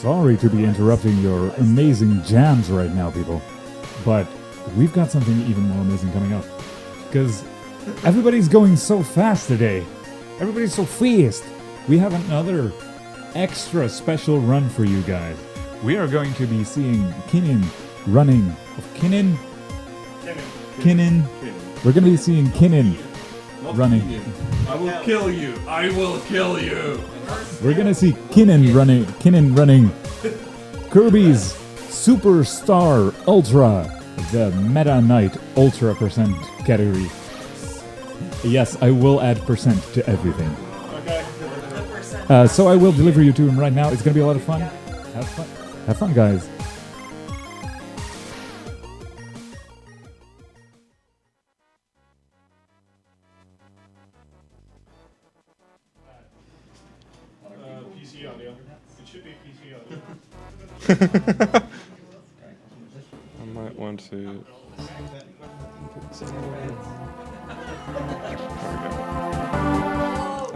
sorry to be interrupting your amazing jams right now, people. But we've got something even more amazing coming up. Because everybody's going so fast today. Everybody's so fast. We have another extra special run for you guys. We are going to be seeing Kinnin running. Kinnin? Kinnin. We're going to be seeing Kinnin running. I will kill you. I will kill you. We're going to see Kinnin running Kirby's Superstar Ultra, the Meta Knight Ultra percent category. Yes, I will add percent to everything. Okay. So I will deliver you to him right now. It's going to be a lot of fun. Have fun. Have fun, guys. PC audio. It should be PC audio. I might want to...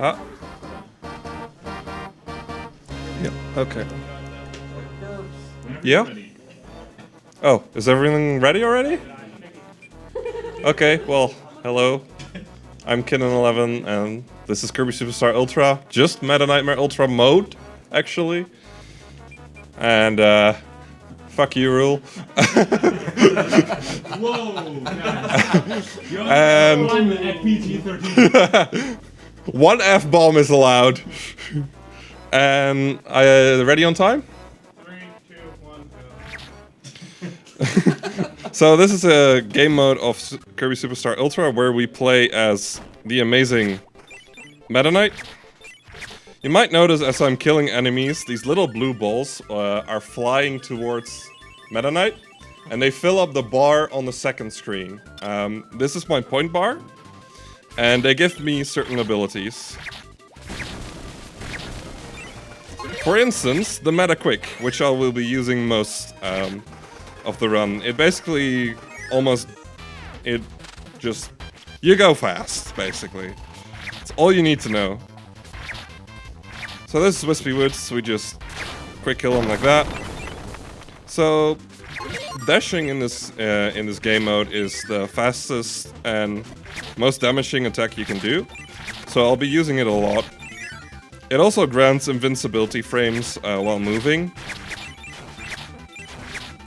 Ah. Yeah, okay. Yeah? Oh, is everything ready already? Okay, well, hello. I'm Kinnin11, and this is Kirby Superstar Ultra. Just Meta Nightmare Ultra mode, actually. And, fuck you, Rule. Whoa! And at PG-13. one F-bomb is allowed. And ready on time? 3, 2, 1, go. So this is a game mode of Kirby Superstar Ultra where we play as the amazing Meta Knight. You might notice as I'm killing enemies, these little blue balls are flying towards Meta Knight, and they fill up the bar on the second screen. This is my point bar, and they give me certain abilities. For instance, the Meta Quick, which I will be using most of the run. It basically you go fast, basically. It's all you need to know. So this is Wispy Woods, we just quick kill him like that. So dashing in this game mode is the fastest and most damaging attack you can do. So I'll be using it a lot. It also grants invincibility frames while moving,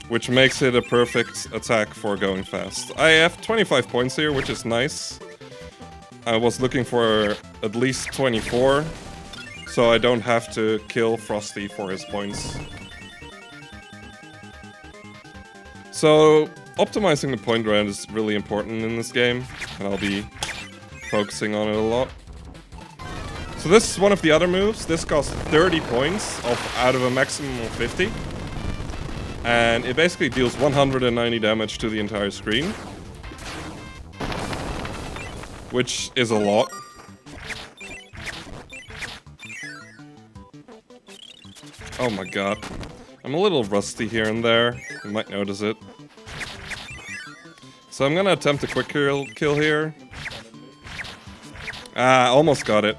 which makes it a perfect attack for going fast. I have 25 points here, which is nice. I was looking for at least 24, so I don't have to kill Frosty for his points. So optimizing the point rate is really important in this game, and I'll be focusing on it a lot. So this is one of the other moves. This costs 30 points out of a maximum of 50. And it basically deals 190 damage to the entire screen. Which is a lot. Oh my god. I'm a little rusty here and there. You might notice it. So I'm gonna attempt a quick kill here. Ah, almost got it.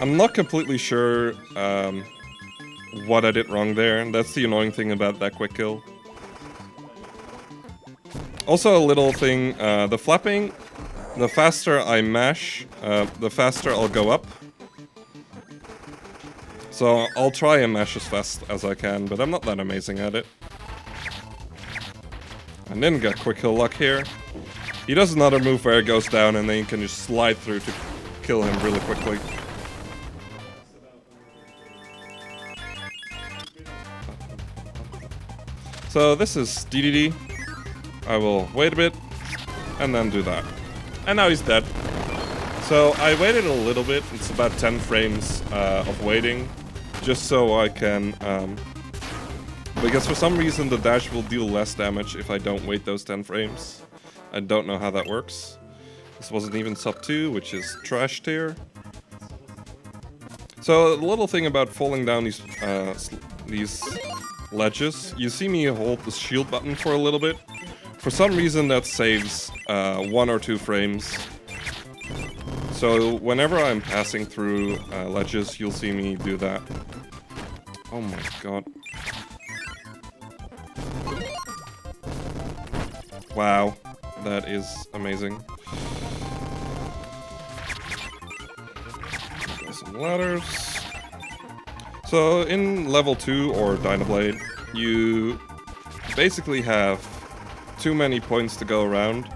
I'm not completely sure what I did wrong there, and that's the annoying thing about that quick kill. Also a little thing, the flapping, the faster I mash, the faster I'll go up. So I'll try and mash as fast as I can, but I'm not that amazing at it. I didn't get quick kill luck here. He does another move where it goes down and then you can just slide through to kill him really quickly. So this is DDD. I will wait a bit and then do that. And now he's dead. So I waited a little bit. It's about 10 frames of waiting, just so I can... because for some reason the dash will deal less damage if I don't wait those 10 frames. I don't know how that works. This wasn't even sub 2, which is trash tier. So the little thing about falling down these ledges, you see me hold the shield button for a little bit. For some reason that saves 1 or 2 frames. So whenever I'm passing through ledges, you'll see me do that. Oh my god. Wow, that is amazing. Got some ladders. So in level 2 or Dynablade, you basically have too many points to go around.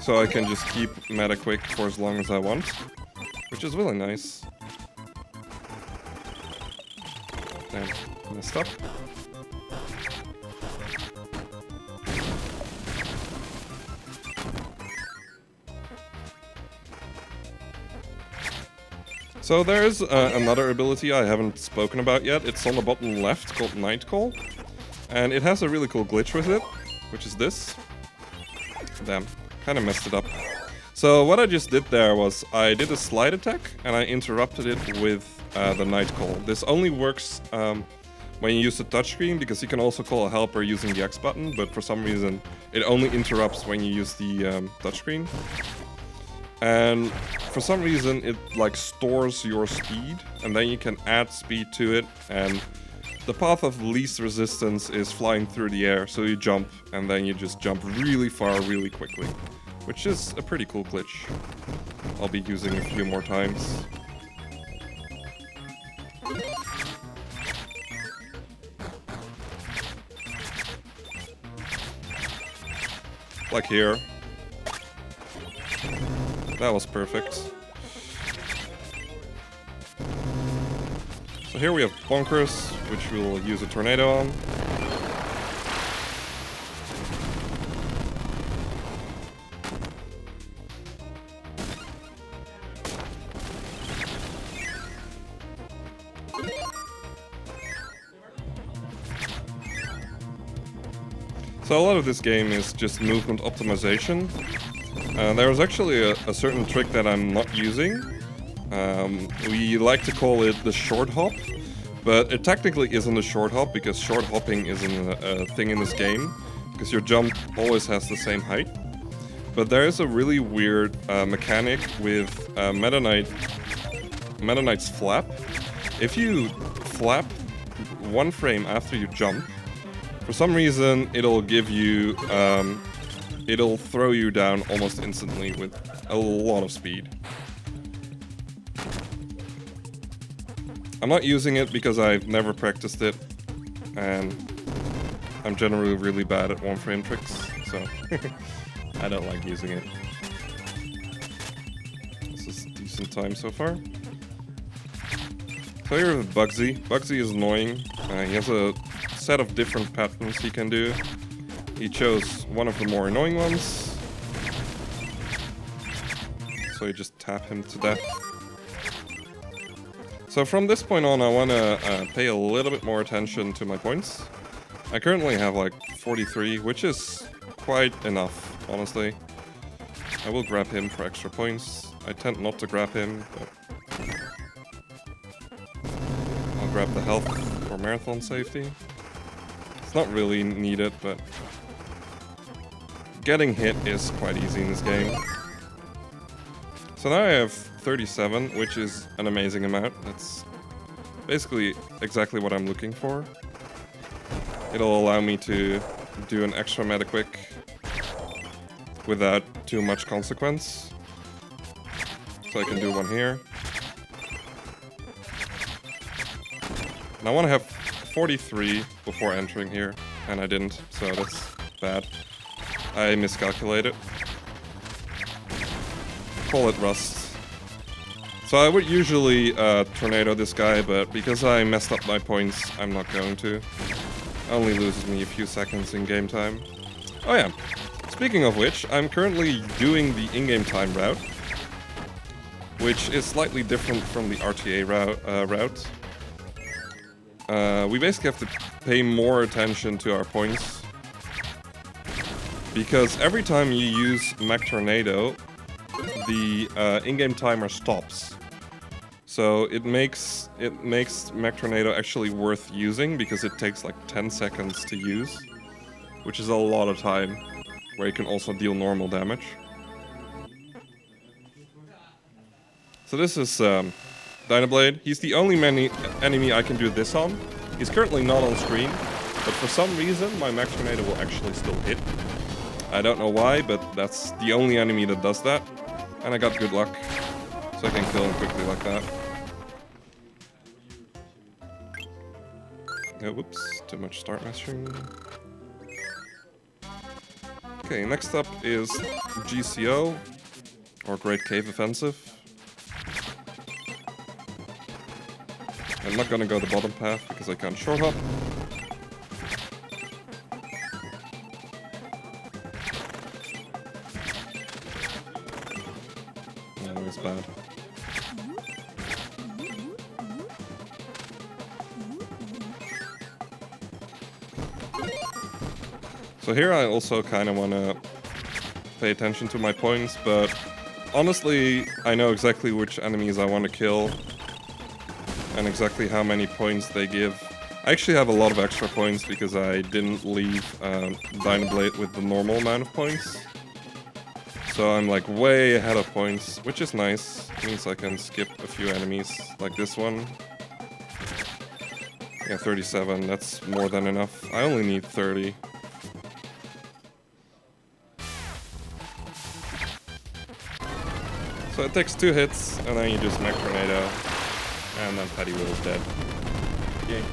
So I can just keep meta quick for as long as I want, which is really nice. Damn, messed up. So there's another ability I haven't spoken about yet. It's on the bottom left, called Night Call. And it has a really cool glitch with it, which is this. Damn, kind of messed it up. So what I just did there was I did a slide attack and I interrupted it with the Night Call. This only works when you use the touchscreen, because you can also call a helper using the X button, but for some reason it only interrupts when you use the touchscreen. And for some reason it like stores your speed, and then you can add speed to it, and the path of least resistance is flying through the air, so you jump, and then you just jump really far really quickly, which is a pretty cool glitch. I'll be using a few more times. Like here. That was perfect. So here we have bunkers, which we'll use a tornado on. So a lot of this game is just movement optimization. There was actually a certain trick that I'm not using. We like to call it the short hop, but it technically isn't a short hop, because short hopping isn't a thing in this game, because your jump always has the same height. But there is a really weird mechanic with Meta Knight's flap. If you flap one frame after you jump, for some reason it'll give you it'll throw you down almost instantly with a lot of speed. I'm not using it because I've never practiced it, and I'm generally really bad at one-frame tricks, so I don't like using it. This is a decent time so far. So here with Bugsy. Bugsy is annoying. He has a set of different patterns he can do. He chose one of the more annoying ones. So you just tap him to death. So from this point on, I want to pay a little bit more attention to my points. I currently have like 43, which is quite enough, honestly. I will grab him for extra points. I tend not to grab him, but I'll grab the health for marathon safety. It's not really needed, but getting hit is quite easy in this game. So now I have 37, which is an amazing amount. That's basically exactly what I'm looking for. It'll allow me to do an extra meta quick without too much consequence. So I can do one here. And I want to have 43 before entering here, and I didn't, so that's bad. I miscalculated. Call it rust. So I would usually tornado this guy, but because I messed up my points, I'm not going to. Only loses me a few seconds in game time. Oh yeah, speaking of which, I'm currently doing the in-game time route, which is slightly different from the RTA route. We basically have to pay more attention to our points, because every time you use Mech Tornado, the in-game timer stops. So it makes Mech Tornado actually worth using, because it takes like 10 seconds to use, which is a lot of time, where you can also deal normal damage. So this is Dynablade. He's the only enemy I can do this on. He's currently not on screen, but for some reason my Max Tornado will actually still hit. I don't know why, but that's the only enemy that does that. And I got good luck, so I can kill him quickly like that. Oh, whoops, too much start messaging. Okay, next up is GCO, or Great Cave Offensive. I'm not gonna go the bottom path because I can't short hop. No, it's bad. So here I also kind of want to pay attention to my points, but honestly I know exactly which enemies I want to kill and exactly how many points they give. I actually have a lot of extra points because I didn't leave Dynablade with the normal amount of points. So I'm like way ahead of points, which is nice. It means I can skip a few enemies, like this one. Yeah, 37, that's more than enough. I only need 30. So it takes 2 hits, and then you just Mech Tornado, and then Paddy Will is dead. Yay.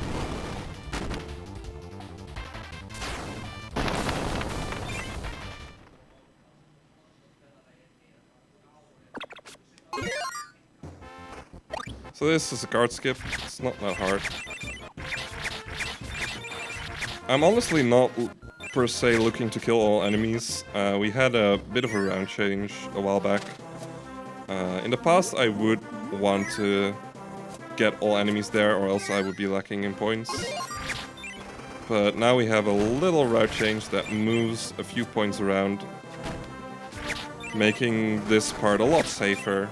So this is a guard skip, it's not that hard. I'm honestly not per se looking to kill all enemies. We had a bit of a round change a while back. In the past I would want to get all enemies there or else I would be lacking in points. But now we have a little route change that moves a few points around, making this part a lot safer,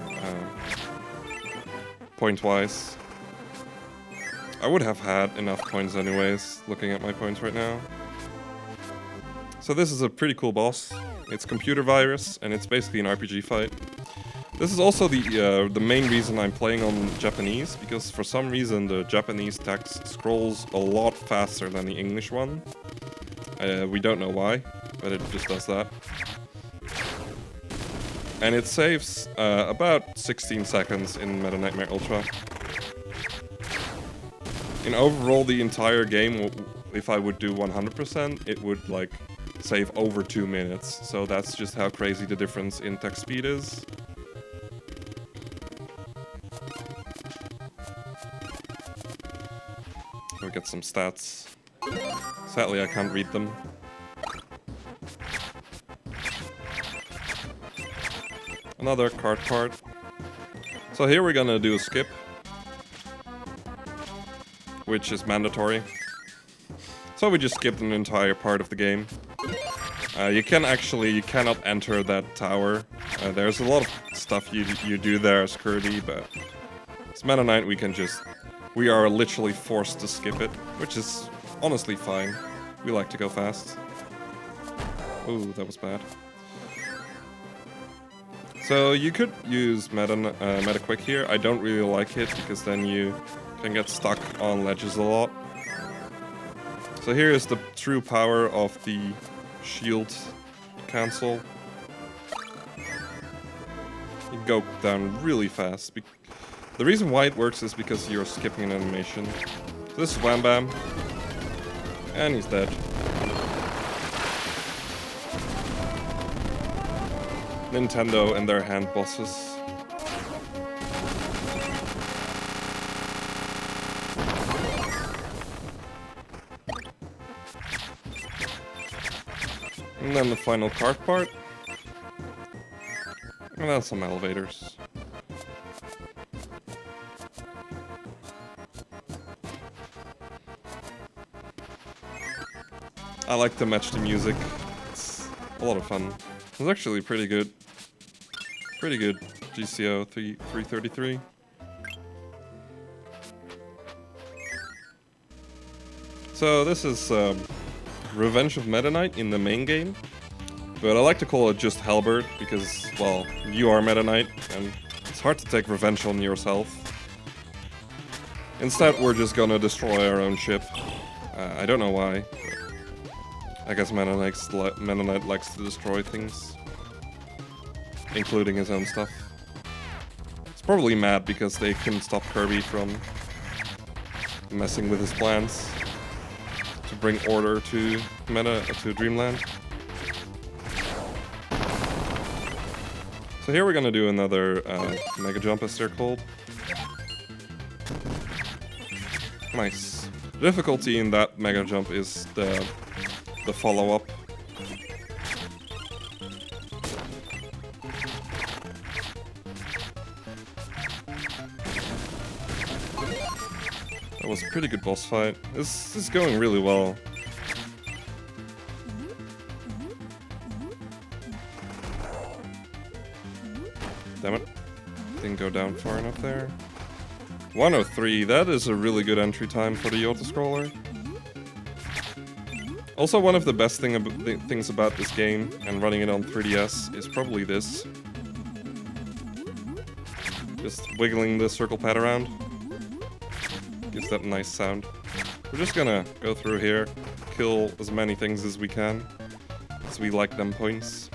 point-wise. I would have had enough points anyways, looking at my points right now. So this is a pretty cool boss. It's Computer Virus, and it's basically an RPG fight. This is also the main reason I'm playing on Japanese, because for some reason the Japanese text scrolls a lot faster than the English one. We don't know why, but it just does that. And it saves about 16 seconds in Meta Nightmare Ultra. In overall the entire game, if I would do 100%, it would like save over 2 minutes. So that's just how crazy the difference in text speed is. We get some stats. Sadly, I can't read them. Another card part. So here we're gonna do a skip, which is mandatory. So we just skipped an entire part of the game. You cannot enter that tower. There's a lot of stuff you do there as Kirby, but as Meta Knight we are literally forced to skip it, which is honestly fine. We like to go fast. Ooh, that was bad. So you could use Meta Quick here. I don't really like it because then you can get stuck on ledges a lot. So here is the true power of the shield cancel. You go down really fast. The reason why it works is because you're skipping an animation. So this is Wham Bam. And he's dead. Nintendo and their hand bosses. And then the final card part. And then some elevators. I like to match the music. It's a lot of fun. It's actually pretty good. Pretty good GCO 333. So this is Revenge of Meta Knight in the main game. But I like to call it just Halberd because, well, you are Meta Knight and it's hard to take revenge on yourself. Instead, we're just gonna destroy our own ship. I don't know why. I guess Mennonite likes to destroy things, including his own stuff. He's probably mad because they couldn't stop Kirby from messing with his plans to bring order to Dreamland. So here we're gonna do another Mega Jump, as they're called. Nice. The difficulty in that Mega Jump is the follow-up. That was a pretty good boss fight. This is going really well. Damn it. Didn't go down far enough there. 103, that is a really good entry time for the auto-scroller. Also, one of the best things about this game, and running it on 3DS, is probably this. Just wiggling the circle pad around. Gives that nice sound. We're just gonna go through here, kill as many things as we can, as we like them points.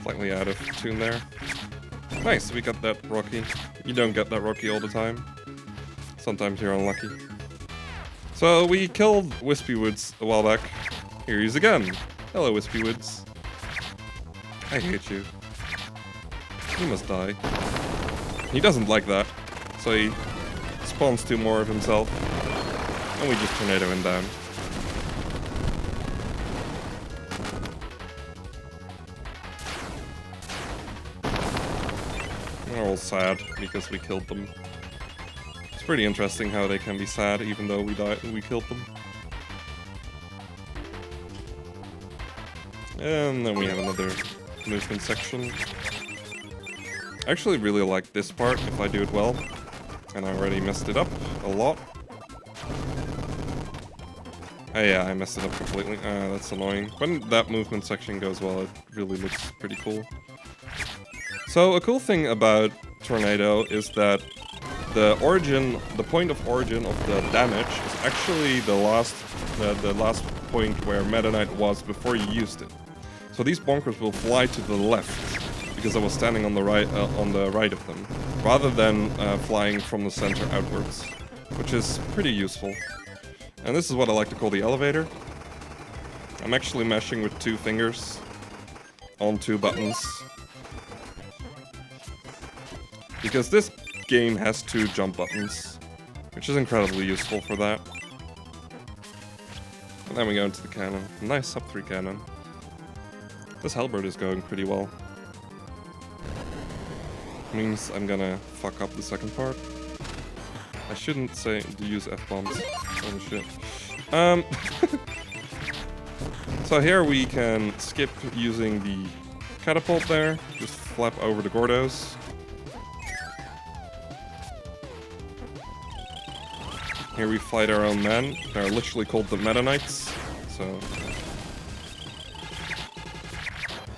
Slightly out of tune there. Nice, we got that Rocky. You don't get that Rocky all the time. Sometimes you're unlucky. So we killed Wispy Woods a while back. Here he is again. Hello, Wispy Woods. I hate you. He must die. He doesn't like that, so he spawns 2 more of himself. And we just tornado him down. They're all sad because we killed them. It's pretty interesting how they can be sad even though we killed them. And then we have another movement section. I actually really like this part if I do it well. And I already messed it up a lot. Oh yeah, I messed it up completely. That's annoying. When that movement section goes well, it really looks pretty cool. So a cool thing about Tornado is that the point of origin of the damage is actually the last point where Meta Knight was before you used it. So these bonkers will fly to the left because I was standing on the right of them, rather than flying from the center outwards, which is pretty useful. And this is what I like to call the elevator. I'm actually mashing with 2 fingers on 2 buttons. Because this game has 2 jump buttons, which is incredibly useful for that. And then we go into the cannon. Nice sub 3 cannon. This halberd is going pretty well. Means I'm gonna fuck up the second part. I shouldn't say to use F-bombs. Oh shit. So here we can skip using the catapult there. Just flap over the Gordos. Here we fight our own men. They're literally called the Meta Knights. So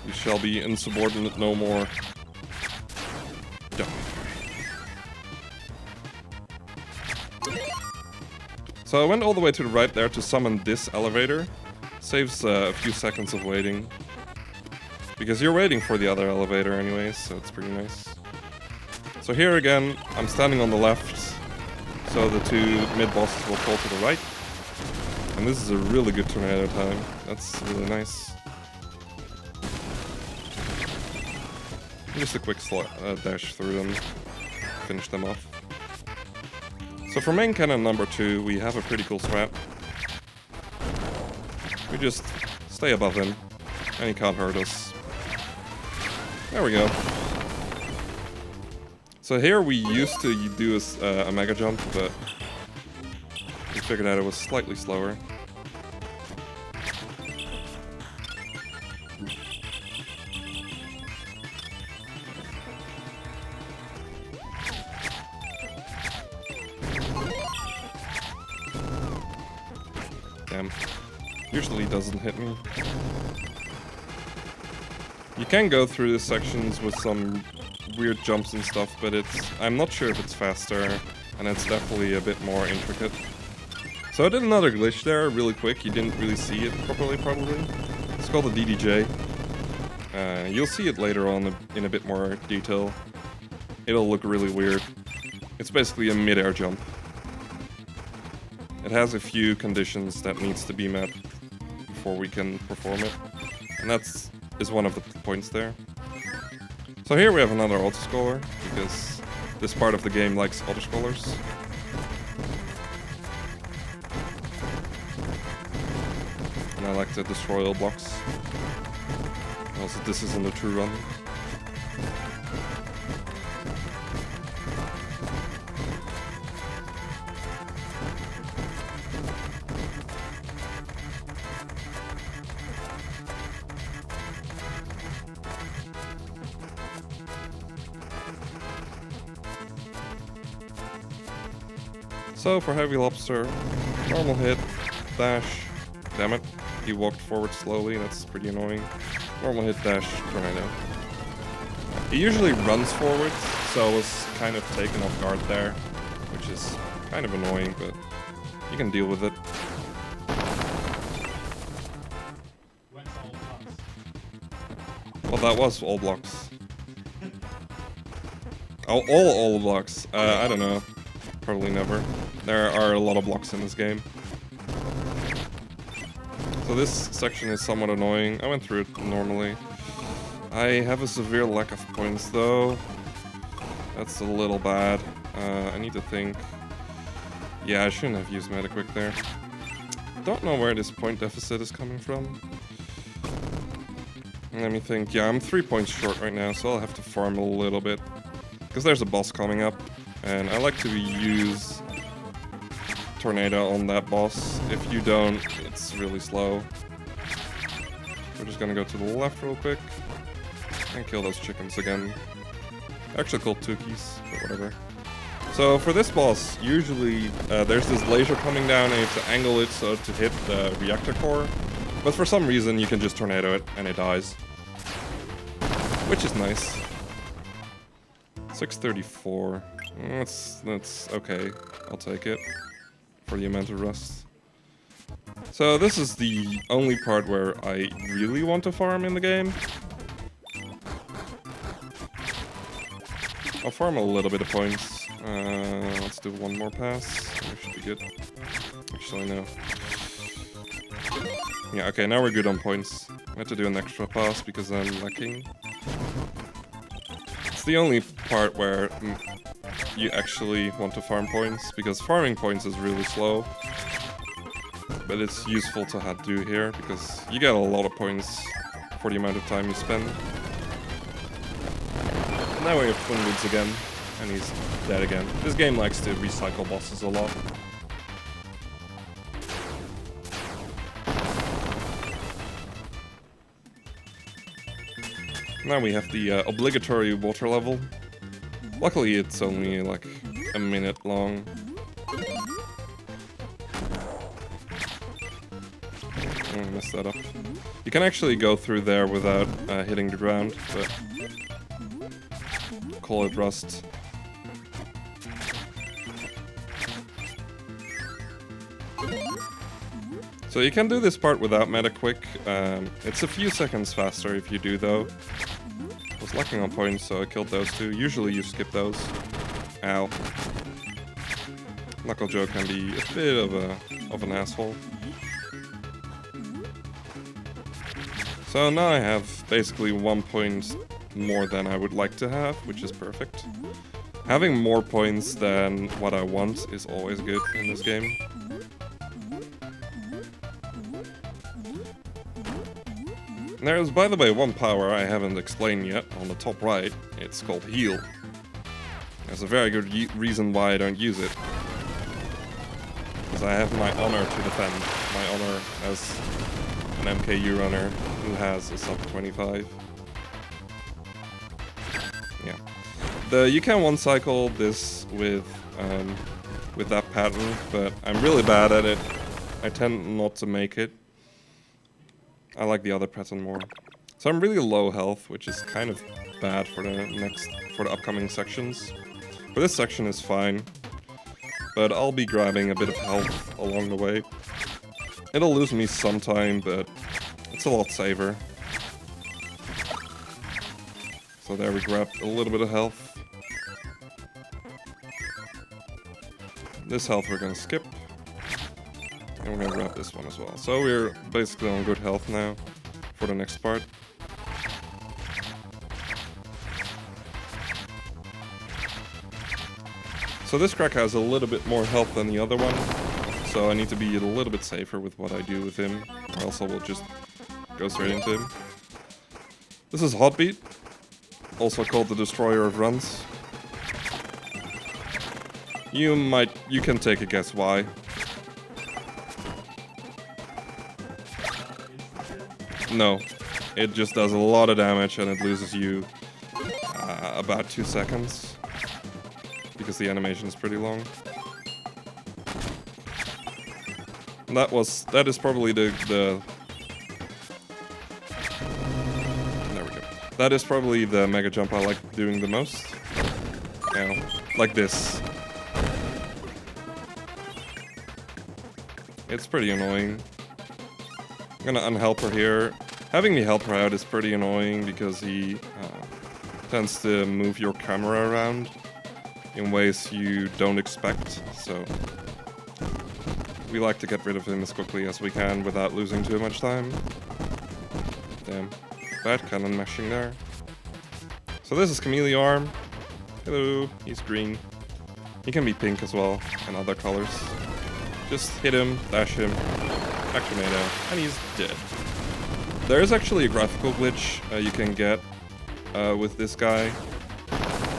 you shall be insubordinate no more. Die. So I went all the way to the right there to summon this elevator. Saves a few seconds of waiting. Because you're waiting for the other elevator anyways, so it's pretty nice. So here again, I'm standing on the left. So the 2 mid-bosses will fall to the right. And this is a really good tornado time. That's really nice. Just a quick dash through them. Finish them off. So for main cannon number 2, we have a pretty cool strat. We just stay above him, and he can't hurt us. There we go. So here we used to do a mega jump, but we figured out it was slightly slower. Damn. Usually doesn't hit me. You can go through the sections with some weird jumps and stuff, but I'm not sure if it's faster, and it's definitely a bit more intricate. So I did another glitch there really quick. You didn't really see it properly, probably. It's called the DDJ. You'll see it later on in a bit more detail. It'll look really weird. It's basically a mid-air jump. It has a few conditions that needs to be met before we can perform it. And is one of the points there. So here we have another autoscroller, because this part of the game likes autoscrollers. And I like to destroy all blocks. Also, this isn't a true run. So for Heavy Lobster, normal hit, dash, damn it, he walked forward slowly, that's pretty annoying. Normal hit, dash, tornado. He usually runs forward, so I was kind of taken off guard there, which is kind of annoying, but you can deal with it. Well, that was all blocks. Oh, all blocks. I don't know. Probably never. There are a lot of blocks in this game. So this section is somewhat annoying. I went through it normally. I have a severe lack of points though. That's a little bad. I need to think. Yeah, I shouldn't have used Metaquick there. Don't know where this point deficit is coming from. Let me think. Yeah, I'm 3 points short right now, so I'll have to farm a little bit. Because there's a boss coming up. And I like to use Tornado on that boss. If you don't, it's really slow. We're just gonna go to the left real quick and kill those chickens again. Actually called Tukis, but whatever. So for this boss, usually there's this laser coming down and you have to angle it so to hit the reactor core. But for some reason you can just tornado it and it dies. Which is nice. 634. That's okay. I'll take it for the amount of rust. So this is the only part where I really want to farm in the game. I'll farm a little bit of points. Let's do one more pass. We should be good. Actually, no. Yeah, okay, now we're good on points. I had to do an extra pass because I'm lacking. It's the only part where you actually want to farm points, because farming points is really slow. But it's useful to do here, because you get a lot of points for the amount of time you spend. Now we have Twin Woods again, and he's dead again. This game likes to recycle bosses a lot. Now we have the obligatory water level. Luckily it's only like a minute long. I messed that up. You can actually go through there without hitting the ground, but call it rust. So you can do this part without Metaquick. It's a few seconds faster if you do though. I was lacking on points, so I killed those two. Usually you skip those. Ow. Knuckle Joe can be a bit of an asshole. So now I have basically 1 point more than I would like to have, which is perfect. Having more points than what I want is always good in this game. There's, by the way, one power I haven't explained yet on the top right. It's called Heal. There's a very good reason why I don't use it. Because I have my honor to defend. My honor as an MKU runner who has a sub 25. Yeah. You can one cycle this with that pattern, but I'm really bad at it. I tend not to make it. I like the other pattern more. So I'm really low health, which is kind of bad for the upcoming sections. For this section is fine, but I'll be grabbing a bit of health along the way. It'll lose me some time, but it's a lot safer. So there we grabbed a little bit of health. This health we're gonna skip. And we're gonna grab this one as well. So we're basically on good health now for the next part. So this crack has a little bit more health than the other one. So I need to be a little bit safer with what I do with him, or else I will just go straight into him. This is Hotbeat, also called the Destroyer of Runs. You can take a guess why. No, it just does a lot of damage and it loses you about 2 seconds. Because the animation is pretty long. That is probably the there we go. That is probably the mega jump I like doing the most. Now, like this. It's pretty annoying. I'm gonna unhelp her here. Having me help her out is pretty annoying because he tends to move your camera around in ways you don't expect, so we like to get rid of him as quickly as we can without losing too much time. Damn, bad cannon mashing there. So this is Chameleon Arm. Hello, he's green. He can be pink as well, and other colors. Just hit him, dash him, Tornado, and he's dead. There is actually a graphical glitch you can get with this guy.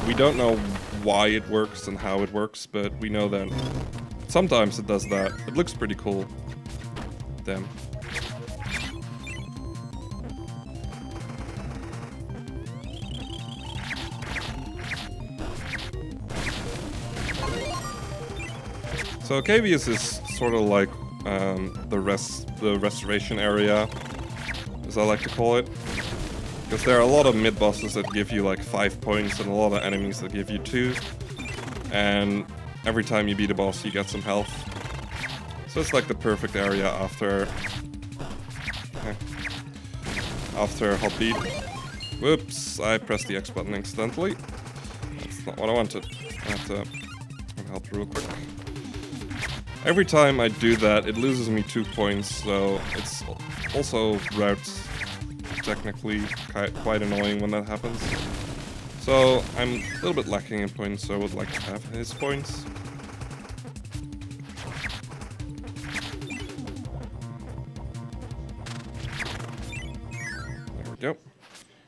We don't know why it works and how it works, but we know that sometimes it does that. It looks pretty cool. Damn. So Cavius is sort of like the restoration area, as I like to call it. Because there are a lot of mid-bosses that give you like 5 points and a lot of enemies that give you 2. And every time you beat a boss you get some health. So it's like the perfect area after Hot Beat. Whoops, I pressed the X button accidentally. That's not what I wanted. I have to help real quick. Every time I do that, it loses me 2 points, so it's also routes technically quite annoying when that happens. So I'm a little bit lacking in points, so I would like to have his points. There we go.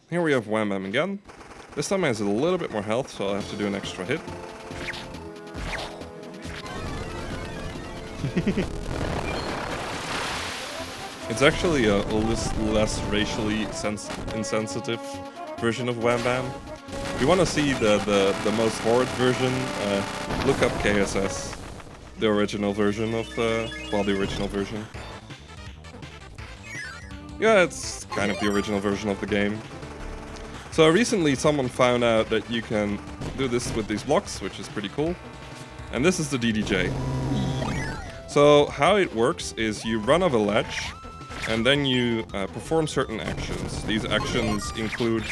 Here we have Wham Bam again. This time he has a little bit more health, so I'll have to do an extra hit. It's actually a less racially insensitive version of Wham Bam. If you want to see the most horrid version, look up KSS, the original version of the original version. Yeah, it's kind of the original version of the game. So recently someone found out that you can do this with these blocks, which is pretty cool. And this is the DDJ. So how it works is you run off a ledge, and then you perform certain actions. These actions include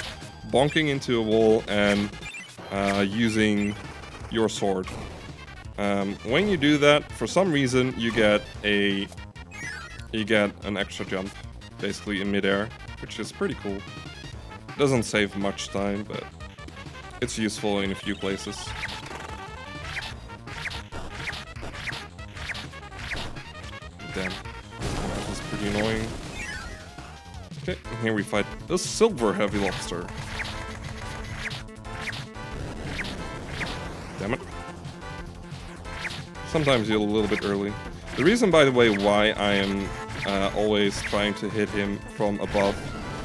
bonking into a wall and using your sword. When you do that, for some reason you get an extra jump, basically in midair, which is pretty cool. It doesn't save much time, but it's useful in a few places. Damn. That was pretty annoying. Okay, and here we fight the Silver Heavy Lobster. Damn it. Sometimes you're a little bit early. The reason, by the way, why I am always trying to hit him from above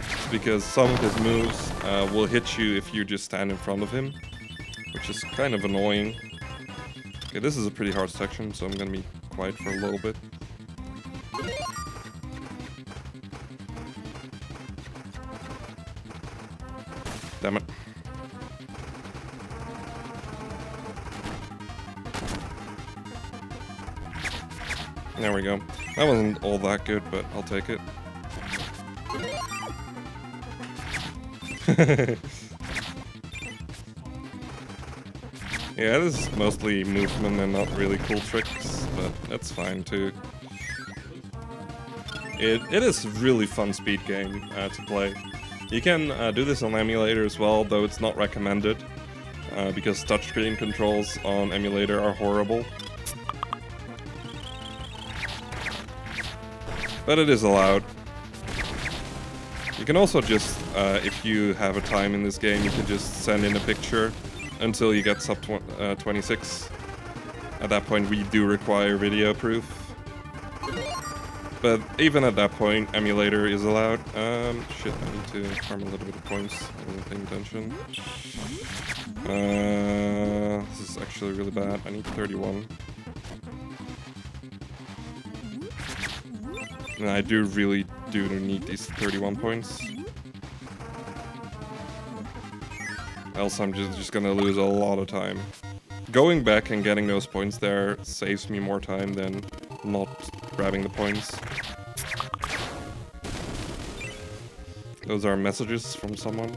is because some of his moves will hit you if you just stand in front of him, which is kind of annoying. Okay, this is a pretty hard section, so I'm gonna be quiet for a little bit. Damn it. There we go. That wasn't all that good, but I'll take it. Yeah, this is mostly movement and not really cool tricks, but that's fine too. It is a really fun speed game to play. You can do this on emulator as well, though it's not recommended, because touchscreen controls on emulator are horrible. But it is allowed. You can also just, if you have a time in this game, you can just send in a picture until you get sub 26. At that point we do require video proof. But even at that point, emulator is allowed. Shit, I need to farm a little bit of points. I wasn't paying attention. This is actually really bad. I need 31. And I do really need these 31 points. Else I'm just gonna lose a lot of time. Going back and getting those points there saves me more time than not grabbing the points. Those are messages from someone.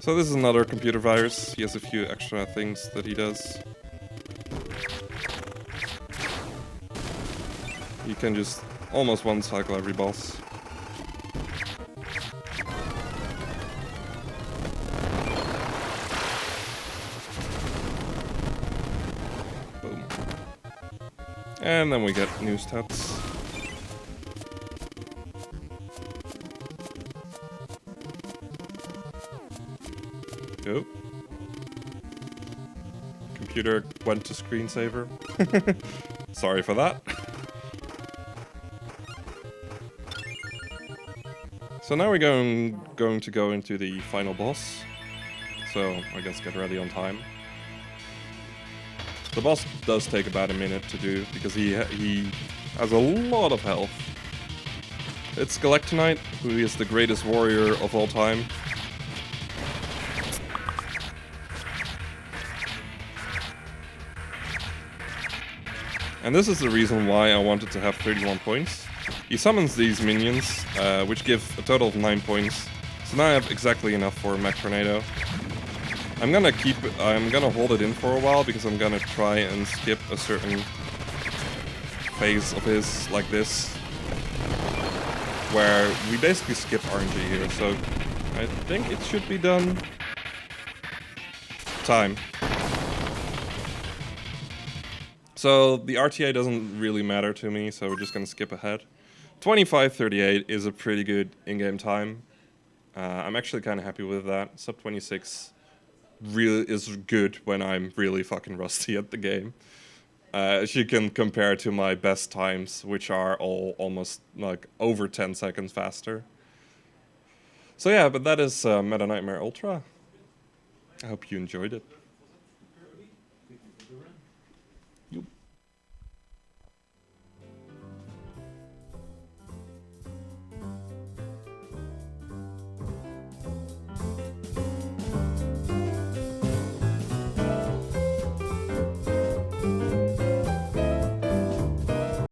So this is another computer virus. He has a few extra things that he does. You can just almost one-cycle every boss. Boom. And then we get new stats. Oh. Computer went to screensaver. Sorry for that. So now we're going to go into the final boss. So I guess get ready on time. The boss does take about a minute to do because he has a lot of health. It's Galactonite, who is the greatest warrior of all time. And this is the reason why I wanted to have 31 points. He summons these minions, which give a total of 9 points. So now I have exactly enough for Mech Tornado. I'm gonna hold it in for a while because I'm gonna try and skip a certain phase of his, like this. Where we basically skip RNG here, so I think it should be done. Time. So the RTA doesn't really matter to me, so we're just gonna skip ahead. 25:38 is a pretty good in-game time. I'm actually kind of happy with that. Sub 26 really is good when I'm really fucking rusty at the game. As you can compare to my best times, which are all almost like over 10 seconds faster. So yeah, but that is Meta Nightmare Ultra. I hope you enjoyed it.